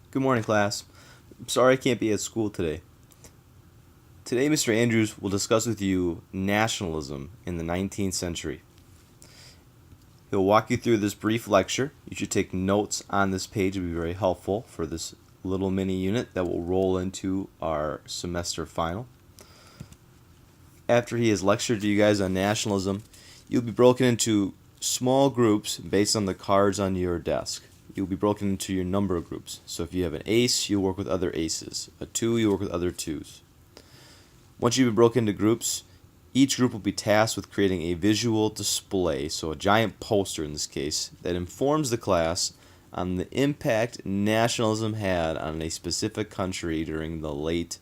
Good morning, class. I'm sorry I can't be at school today. Today, Mr. Andrews will discuss with you nationalism in the 19th century. He'll walk you through this brief lecture. You should take notes on this page. It will be very helpful for this little mini unit that will roll into our semester final. After he has lectured to you guys on nationalism, you'll be broken into small groups based on the cards on your desk. You'll be broken into your number of groups. So if you have an ace, you'll work with other aces. A 2, you'll work with other 2s. Once you've been broken into groups, each group will be tasked with creating a visual display, so a giant poster in this case, that informs the class on the impact nationalism had on a specific country during the late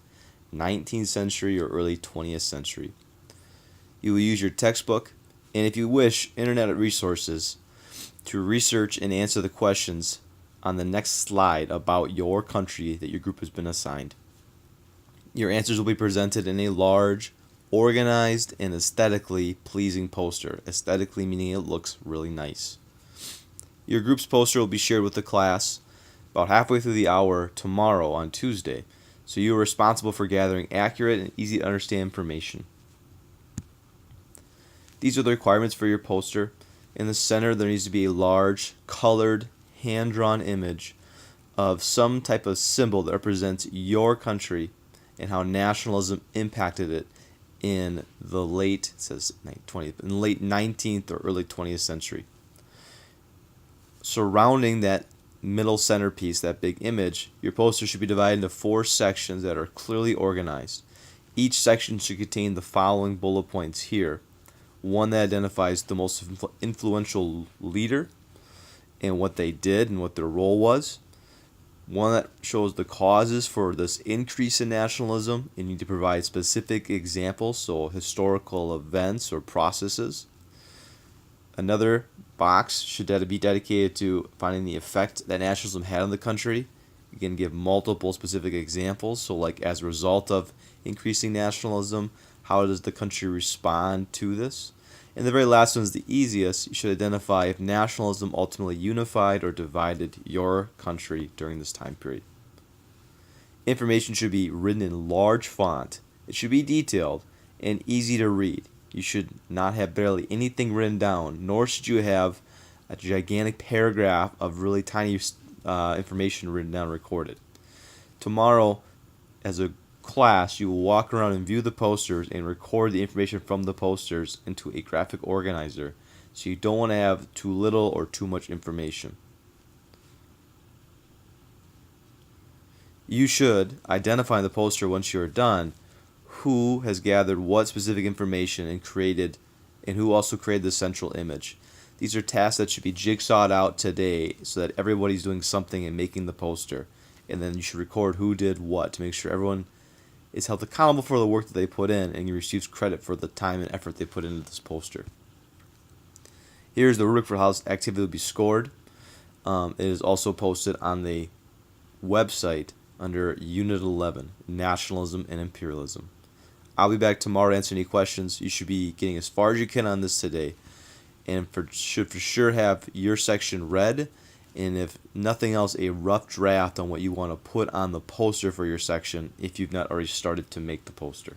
19th century or early 20th century. You will use your textbook, and if you wish, internet resources to research and answer the questions on the next slide about your country that your group has been assigned. Your answers will be presented in a large, organized, and aesthetically pleasing poster. Aesthetically meaning it looks really nice. Your group's poster will be shared with the class about halfway through the hour tomorrow on Tuesday, so you are responsible for gathering accurate and easy to understand information. These are the requirements for your poster. In the center, there needs to be a large, colored, hand-drawn image of some type of symbol that represents your country and how nationalism impacted it in the late 19th or early 20th century. Surrounding that middle centerpiece, that big image, your poster should be divided into 4 sections that are clearly organized. Each section should contain the following bullet points here. One that identifies the most influential leader and what they did and what their role was. One that shows the causes for this increase in nationalism, and you need to provide specific examples, so historical events or processes. Another box should be dedicated to finding the effect that nationalism had on the country. You can give multiple specific examples, so like as a result of increasing nationalism, how does the country respond to this? And the very last one is the easiest. You should identify if nationalism ultimately unified or divided your country during this time period. Information should be written in large font. It should be detailed and easy to read. You should not have barely anything written down, nor should you have a gigantic paragraph of really tiny information written down and recorded. Tomorrow, as a class, you will walk around and view the posters and record the information from the posters into a graphic organizer, so you don't want to have too little or too much information. You should identify in the poster once you are done who has gathered what specific information and who also created the central image. These are tasks that should be jigsawed out today so that everybody's doing something in making the poster, and then you should record who did what to make sure everyone is held accountable for the work that they put in and you receives credit for the time and effort they put into this poster. Here's the rubric for how this activity will be scored. It is also posted on the website under Unit 11, Nationalism and Imperialism. I'll be back tomorrow to answer any questions. You should be getting as far as you can on this today, and should for sure have your section read, and if nothing else, a rough draft on what you want to put on the poster for your section if you've not already started to make the poster.